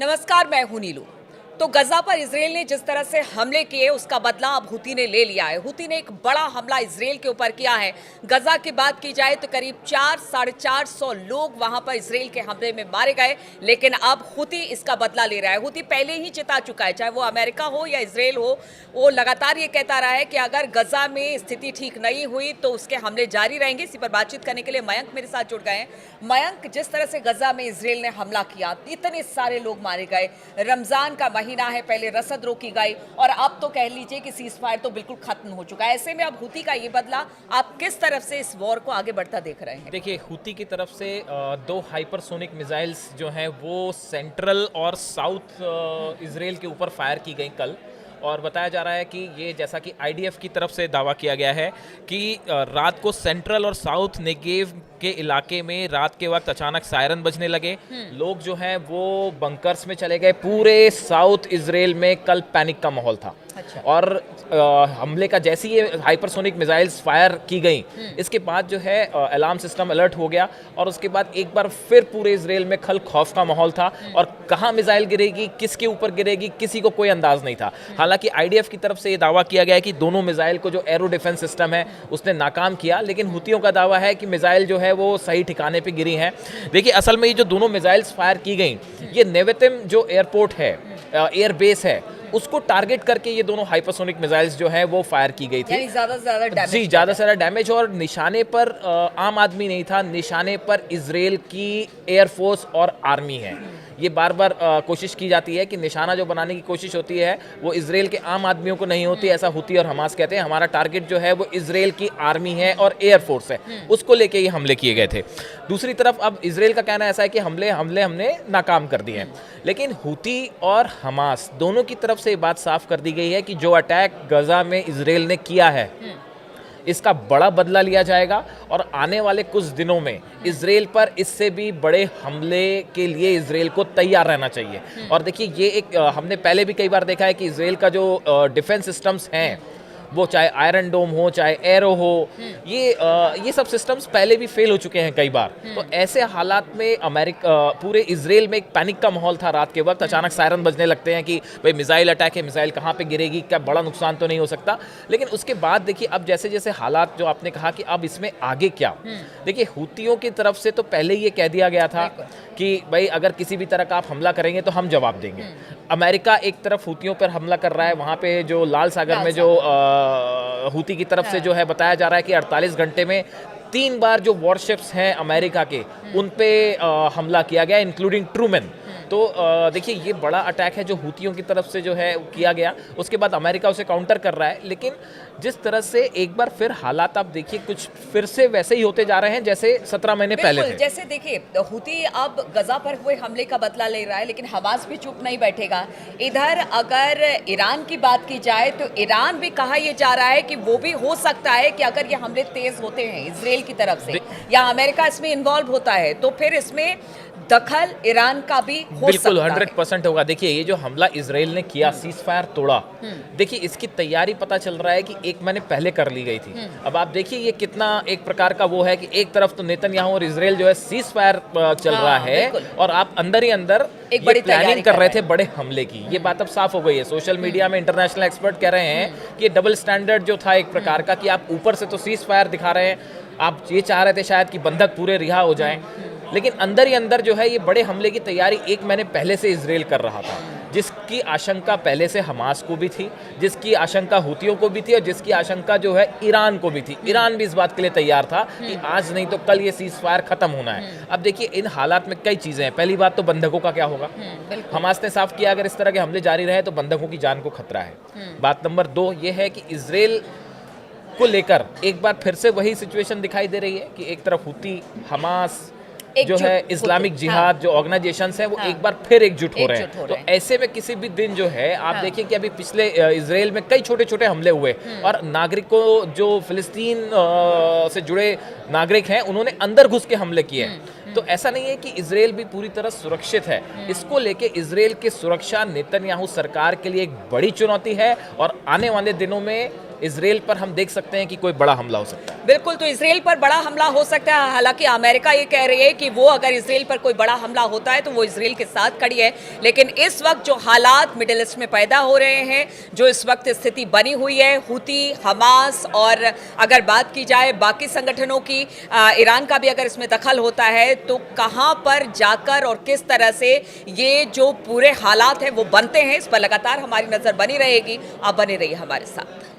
नमस्कार, मैं हूं नीलू। तो गजा पर इजराइल ने जिस तरह से हमले किए उसका बदला अब हुती ने ले लिया है। हुती ने एक बड़ा हमला इजराइल के ऊपर किया है। गजा की बात की जाए तो करीब 400-450 लोग वहां पर इजराइल के हमले में मारे गए, लेकिन अब हुती इसका बदला ले रहा है। हुती पहले ही चिता चुका है, चाहे वो अमेरिका हो या इजराइल हो, वो लगातार ये कहता रहा है कि अगर गजा में स्थिति ठीक नहीं हुई तो उसके हमले जारी रहेंगे। इसी पर बातचीत करने के लिए मयंक मेरे साथ जुड़ गए हैं। मयंक, जिस तरह से गजा में इजराइल ने हमला किया, इतने सारे लोग मारे गए, रमजान का महीना है, पहले रसद रोकी गई और अब तो कह लीजिए कि सीज फायर तो बिल्कुल खत्म हो चुका है। ऐसे में अब हुती का ये बदला, आप किस तरफ से इस वॉर को आगे बढ़ता देख रहे हैं? देखिए, हुती की तरफ से दो हाइपरसोनिक मिसाइल्स जो हैं वो सेंट्रल और साउथ इजराइल के ऊपर फायर की गई कल। और बताया जा रहा है कि ये, जैसा कि आईडीएफ की तरफ से दावा किया गया है कि रात को सेंट्रल और साउथ नेगेव के इलाके में रात के वक्त अचानक सायरन बजने लगे। लोग जो हैं वो बंकर्स में चले गए। पूरे साउथ इजराइल में कल पैनिक का माहौल था। अच्छा। और हमले का जैसे ही ये हाइपरसोनिक मिसाइल्स फायर की गई, इसके बाद जो है अलार्म सिस्टम अलर्ट हो गया और उसके बाद एक बार फिर पूरे इजराइल में खल खौफ का माहौल था। और कहाँ मिसाइल गिरेगी, किसके ऊपर गिरेगी, किसी को कोई अंदाज नहीं था। हालांकि आईडीएफ की तरफ से ये दावा किया गया है कि दोनों मिसाइल को जो एरो डिफेंस सिस्टम है उसने नाकाम किया, लेकिन हुतियों का दावा है कि मिसाइल जो है वो सही ठिकाने पे गिरी हैं। देखिए, असल में ये जो दोनों मिसाइल्स फायर की गई, ये नेवेतिम जो एयरपोर्ट है, एयर बेस है, उसको टारगेट करके ये दोनों हाइपरसोनिक मिसाइल्स जो है वो फायर की गई थी। ज्यादा से ज्यादा डैमेज, जी, ज़्यादा से ज़्यादा डैमेज। और निशाने पर आम आदमी नहीं था, निशाने पर इजराइल की एयरफोर्स और आर्मी है। ये बार बार कोशिश की जाती है कि निशाना जो बनाने की कोशिश होती है वो इजराइल के आम आदमियों को नहीं होती, ऐसा हुती और हमास कहते हैं। हमारा टारगेट जो है वो इजराइल की आर्मी है और एयरफोर्स है, उसको लेके ये हमले किए गए थे। दूसरी तरफ अब इजराइल का कहना ऐसा है कि हमने नाकाम कर दिए हैं, लेकिन हुती और हमास दोनों की तरफ से ये बात साफ कर दी गई है कि जो अटैक गजा में इजराइल ने किया है इसका बड़ा बदला लिया जाएगा और आने वाले कुछ दिनों में इजराइल पर इससे भी बड़े हमले के लिए इजराइल को तैयार रहना चाहिए। और देखिए, ये एक हमने पहले भी कई बार देखा है कि इजराइल का जो डिफेंस सिस्टम्स हैं, वो चाहे आयरन डोम हो, चाहे एरो हो, ये सब सिस्टम्स पहले भी फेल हो चुके हैं कई बार। तो ऐसे हालात में पूरे इजराइल में एक पैनिक का माहौल था। रात के वक्त अचानक सायरन बजने लगते हैं कि भाई मिसाइल अटैक है, मिसाइल कहाँ पे गिरेगी, क्या बड़ा नुकसान तो नहीं हो सकता। लेकिन उसके बाद देखिए, अब जैसे जैसे हालात, जो आपने कहा कि अब इसमें आगे क्या, देखिए हुतियों की तरफ से तो पहले ये कह दिया गया था कि भाई अगर किसी भी तरह का आप हमला करेंगे तो हम जवाब देंगे। अमेरिका एक तरफ हुतियों पर हमला कर रहा है, वहाँ पे जो लाल सागर में जो हुती की तरफ से जो है बताया जा रहा है कि 48 घंटे में 3 बार जो वॉरशिप्स हैं अमेरिका के, उन पे हमला किया गया, इंक्लूडिंग ट्रूमैन। तो देखिए, ये बड़ा अटैक है जो हुतियों की तरफ से जो है किया गया। उसके बाद अमेरिका उसे काउंटर कर रहा है, लेकिन जिस तरह से एक बार फिर हालात आप देखिए कुछ फिर से वैसे ही होते जा रहे हैं जैसे 17 महीने पहले थे। जैसे देखिए, हुती अब गजा पर हुए हमले का बदला ले रहा है, लेकिन हमास भी चुप नहीं बैठेगा। इधर अगर ईरान की बात की जाए तो ईरान भी कहा यह जा रहा है कि वो भी हो सकता है कि अगर ये हमले तेज होते हैं इजराइल की तरफ से या अमेरिका इसमें इन्वॉल्व होता है तो फिर इसमें दखल ईरान का भी हो बिल्कुल सकता 100% होगा। देखिए, ये जो हमला इजराइल ने किया, सीज फायर तोड़ा, देखिए इसकी तैयारी पता चल रहा है कि 1 महीने पहले कर ली गई थी। अब आप देखिए ये कितना एक प्रकार का वो है कि एक तरफ तो नेतन्याहू और इजराइल जो है सीज फायर चल रहा है और आप अंदर ही अंदर एक बड़ी प्लानिंग कर रहे थे बड़े हमले की। ये बात अब साफ हो गई है। सोशल मीडिया में इंटरनेशनल एक्सपर्ट कह रहे हैं कि डबल स्टैंडर्ड जो था एक प्रकार का, कि आप ऊपर से तो सीज फायर दिखा रहे हैं, आप ये चाह रहे थे शायद कि बंधक पूरे रिहा हो जाएं, लेकिन अंदर ही अंदर जो है ये बड़े हमले की तैयारी 1 महीने पहले से इजराइल कर रहा था, जिसकी आशंका पहले से हमास को भी थी, जिसकी आशंका हुतियों को भी थी और जिसकी आशंका जो है ईरान को भी थी। ईरान भी इस बात के लिए तैयार था कि आज नहीं तो कल ये सीज फायर खत्म होना है। अब देखिए, इन हालात में कई चीजें हैं। पहली बात तो बंधकों का क्या होगा। हमास ने साफ किया अगर इस तरह के हमले जारी रहे तो बंधकों की जान को खतरा है। बात नंबर 2 ये है कि इजराइल को लेकर एक बार फिर से वही सिचुएशन दिखाई दे रही है कि एक तरफ हुती, हमास जो है इस्लामिक जिहाद जो ऑर्गेनाइजेशंस हैं वो एक बार फिर एकजुट हो रहे हैं। तो ऐसे में किसी भी दिन जो है आप देखिए कि अभी पिछले इजराइल में कई छोटे छोटे हमले हुए और नागरिकों, जो फिलिस्तीन से जुड़े नागरिक हैं, उन्होंने अंदर घुस के हमले किए हैं। तो ऐसा नहीं है कि इजराइल भी पूरी तरह सुरक्षित है। इसको लेके इजराइल की सुरक्षा नेतन्याहू सरकार के लिए एक बड़ी चुनौती है और आने वाले दिनों में इसराइल पर हम देख सकते हैं कि कोई बड़ा हमला हो सकता है। बिल्कुल, तो इसराइल पर बड़ा हमला हो सकता है। हालांकि अमेरिका ये कह रही है कि वो अगर इसराइल पर कोई बड़ा हमला होता है तो वो इसराइल के साथ खड़ी है। लेकिन इस वक्त जो हालात मिडिल ईस्ट में पैदा हो रहे हैं, जो इस वक्त स्थिति बनी हुई है, हुती, हमास और अगर बात की जाए बाकी संगठनों की, ईरान का भी अगर इसमें दखल होता है, तो कहां पर जाकर और किस तरह से ये जो पूरे हालात हैं वो बनते हैं, इस पर लगातार हमारी नजर बनी रहेगी। आप बने रहिए हमारे साथ।